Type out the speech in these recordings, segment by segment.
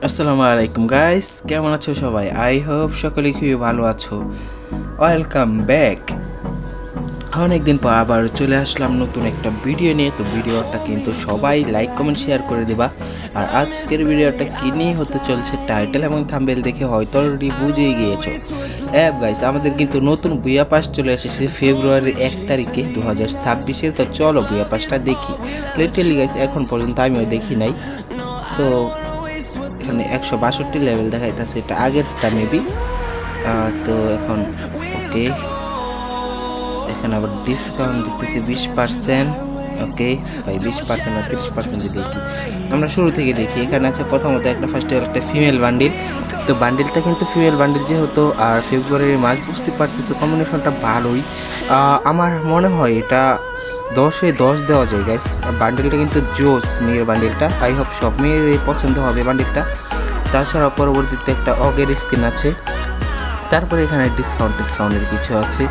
আসসালামু আলাইকুম গাইস, কেমন আছো সবাই? আই হোপ সকলে খুবই ভালো আছো। Welcome back. অনেকদিন পর আবার চলে আসলাম নতুন একটা ভিডিও নিয়ে। তো ভিডিওটা কিন্তু সবাই লাইক কমেন্ট শেয়ার করে দিবা। আর আজকের ভিডিওটা কি নিয়ে হতে চলছে টাইটেল এবং থাম্বনেল দেখে হয়তো অলরেডি বুঝেই গিয়েছো। গাইস, আমাদের কিন্তু নতুন বুয়া পাস চলে এসেছে ফেব্রুয়ারির 1 তারিখে 2026-এর। তো চলো বুয়া পাসটা দেখি। লিটারালি গাইস, এখন পর্যন্ত আমিও দেখি নাই। তো এখানে 162 লেভেল দেখাইতেছে, এটা আগেরটা মেবি। তো এখন ওকে, এখানে আবার ডিসকাউন্ট দিতেছে 20%। ওকে ভাই, 20% আর 30% যদি দেখি, আমরা শুরু থেকে দেখি। এখানে আছে প্রথমত ফার্স্টে একটা ফিমেল বান্ডিল। তো বান্ডিলটা কিন্তু ফিমেল বান্ডিল যেহেতু, আর ফেব্রুয়ারির মাস, বুঝতে পারতেছো কম্বিনেশনটা ভালোই। আমার মনে হয় এটা 10-এ 10 দেওয়া যায় গাইস। বান্ডিলটা কিন্তু জোস, মেয়ের বান্ডিলটা। আই হোপ সব মেয়ের পছন্দ হবে বান্ডিলটা। তাছাড়া পরবর্তীতে একটা অগের স্কিন আছে। তারপরে এখানে ডিসকাউন্টের কিছু আছে।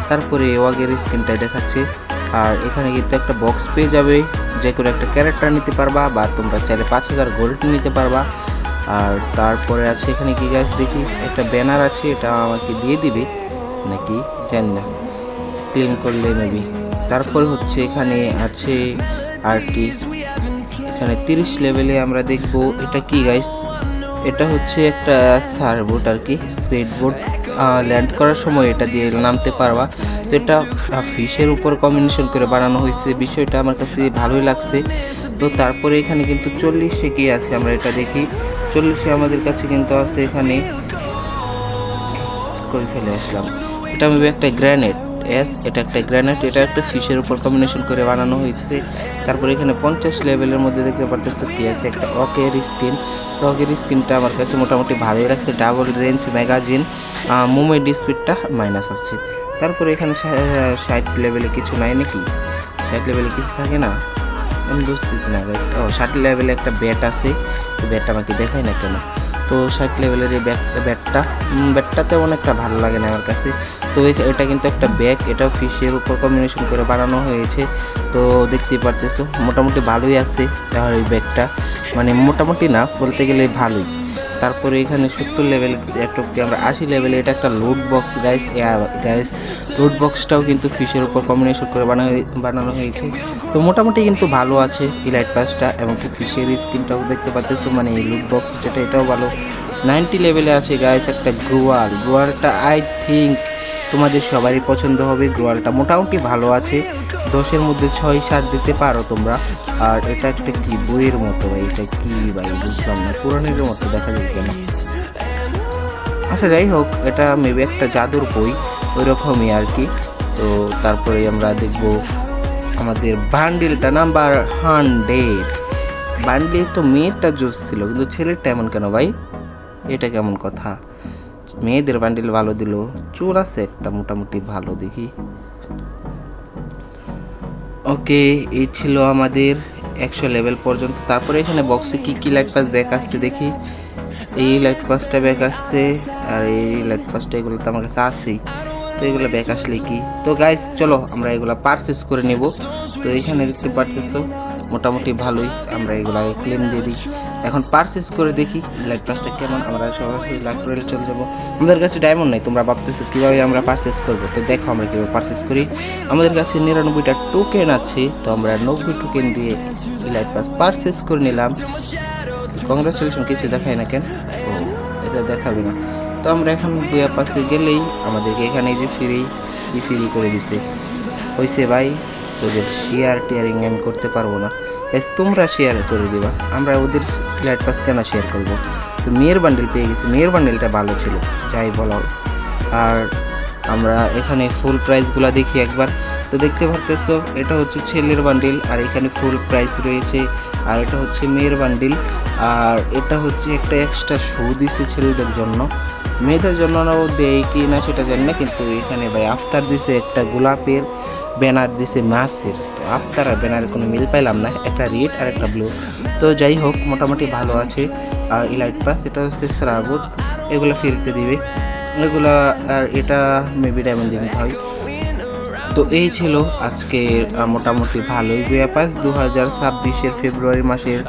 তারপরে ওয়াগের স্কিনটাই দেখাচ্ছে। আর এখানে কিন্তু একটা বক্স পেয়ে যাবে, যে কোনো একটা ক্যারেক্টার নিতে পারবা, বা তোমরা চাইলে 5000 গোল্ড নিতে পারবা। আর তারপরে আছে এখানে কি গাছ দেখি, একটা ব্যানার আছে, এটা আমাকে দিয়ে দিবে নাকি জানি না, ক্লেম করলে মেবি। তারপরে হচ্ছে এখানে আছে আর কি, এখানে 30 লেভেলে আমরা দেখবো এটা কি গাইস, এটা হচ্ছে একটা সার্বোট আর কি, স্পিড বোট। ল্যান্ড করার সময় এটা দিয়ে নামতে পারবা। তো এটা ফিশের উপর কম্বিনেশন করে বানানো হয়েছে, বিষয়টা আমার কাছে ভালোই লাগছে। তো তারপরে এখানে কিন্তু 40-এ কি আছে আমরা এটা দেখি। 40-এ আমাদের কাছে কিন্তু আছে এখানে, কই ফেলে আসলাম, এটা আমি একটা গ্র্যানেড। এটা একটা গ্র্যানেড, এটা একটা ফিশের উপর কম্বিনেশন করে বানানো হয়েছে। তারপরে এখানে 50 লেভেলের মধ্যে দেখতে পারতেছো কি আছে, একটা অকের স্কিন। তো অকের স্কিনটা আমার কাছে মোটামুটি ভালোই লাগছে। ডাবল রেঞ্জ ম্যাগাজিন, মুভমেন্ট স্পিডটা মাইনাস আছে। তারপরে এখানে 60 লেভেলে কিছু নাই নাকি, 60 লেভেলে কিছু থাকে না, আমি বুঝতেছি না গাইস। 60 লেভেলে একটা ব্যাট আছে, তো ব্যাটটা আমাকে দেখাই না কেন। তো 60 লেভেলের এই ব্যাটটা তেমন একটা ভালো লাগে না আমার কাছে। তো এটা কিন্তু একটা ব্যাগ, এটাও ফিশের উপর কম্বিনেশন করে বানানো হয়েছে। তো দেখতেই পারতেছো মোটামুটি ভালোই আছে আর এই ব্যাগটা, মানে মোটামুটি না বলতে গেলে ভালোই। তারপরে এখানে 70 লেভেল, আমরা 80 লেভেলে, এটা একটা লুট বক্স গাইস। লুট বক্সটাও কিন্তু ফিশের উপর কম্বিনেশন করে বানানো হয়েছে। তো মোটামুটি কিন্তু ভালো আছে ইলাইট পাসটা, এবং কি ফিশের স্কিনটাও দেখতে পাচ্তেছো, মানে এই লুট বক্স যেটা, এটাও ভালো। 90 লেভেলে আছে গাইস একটা গ্রোয়ালটা আই থিঙ্ক তোমাদের সবারই পছন্দ হবে। গ্রোয়ালটা মোটামুটি ভালো আছে, 10-এর মধ্যে 6-7 দিতে পারো তোমরা। আর এটা একটা কি বইয়ের মতো ভাই, এটা কি ভাই বুঝলাম না, পুরাণের মতো দেখা যায় কেন। আচ্ছা যাই হোক, এটা মেবি একটা জাদুর বই, ওই রকমই আর কি। তো তারপরে আমরা দেখব আমাদের বান্ডিলটা নাম্বার 100। বান্ডিল তো মেয়েরটা জোস ছিল, কিন্তু ছেলেরটা এমন কেন ভাই, এটা কেমন কথা? মেয়েদের বান্ডিল ভালো দিল, চোর আছে একটা মোটামুটি ভালো দেখি। ওকে, এই ছিল আমাদের 100 লেভেল পর্যন্ত। তারপরে এখানে বক্সে কি লাইট পাস ব্যাক আসছে দেখি। এই লাইট পাসটা ব্যাক আসছে, আর এই লাইট পাসটা, এগুলো তো আমার কাছে আছেই। তো এগুলো ব্যাক আসলে কি, তো গাইস চলো আমরা এগুলো পারচেস করে নেব। তো এখানে দেখতে পারতেছো মোটামুটি ভালোই, আমরা এগুলো ক্লেম দিয়ে দিই। এখন পারচেস করে দেখি লাইট পাসটা কেমন। আমরা সবাই লাইট রয়েলে চলে যাবো। আমাদের কাছে ডায়মন্ড নেই, তোমরা ভাবতেছো কীভাবে আমরা পারচেস করবো। তো দেখো আমরা কীভাবে পারচেস করি। আমাদের কাছে 99টা টোকেন আছে, তো আমরা 90 টোকেন দিয়ে লাইট পাস পারচেস করে নিলাম। কংগ্রাচুলেশন, কিছু দেখায় না কেন? ও, এটা দেখাবে না। তো আমরা এখন বুয়া পাশে গেলেই আমাদেরকে এখানে যে ফ্রি করে দিছে। হয়েছে ভাই, তোদের টিয়ারিং আমি করতে পারবো না। তোমরা শেয়ার করে দিবা, আমরা ওদের লাইট পাস কেন শেয়ার করবো। তো মেয়ের বান্ডেল পেয়ে গেছি, মেয়ের বান্ডেলটা ভালো ছিল যাই বলো। আর আমরা এখানে ফুল প্রাইসগুলো দেখি একবার। তো দেখতে পারতেছো এটা হচ্ছে ছেলের বান্ডিল, আর এখানে ফুল প্রাইস রয়েছে। আর এটা হচ্ছে মেয়ের বান্ডিল, আর এটা হচ্ছে একটা এক্সট্রা শু দিছে ছেলেদের জন্য। মেয়েদের জন্য দেয় কি না সেটা জানি না, কিন্তু এখানে ভাই আফতার দিছে একটা গোলাপের, ব্যানার দিছে মাছের। তো আফতার আর ব্যানারের কোনো মিল পাইলাম না, একটা রেড আর একটা ব্লু। তো যাই হোক মোটামুটি ভালো আছে। আর ইলাইট পাস, এটা হচ্ছে শ্রাবুট, এগুলো ফিরতে দিবে এগুলা। আর এটা মেবি ডায়মন্ড দিতে হয়। তো এই ছিল আজকে মোটামুটি ভালোই বুয়া পাস 2026-এর ফেব্রুয়ারি মাসের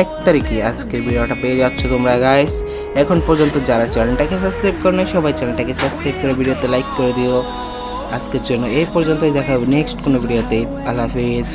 1 তারিখে আজকের ভিডিওটা পেয়ে যাচ্ছ তোমরা গাইস। এখন পর্যন্ত যারা চ্যানেলটাকে সাবস্ক্রাইব করে নাই সবাই চ্যানেলটাকে সাবস্ক্রাইব করে ভিডিওতে লাইক করে দিও। আজকের জন্য এই পর্যন্তই, দেখা হবে নেক্সট কোনো ভিডিওতে। আল্লাহ হাফেজ।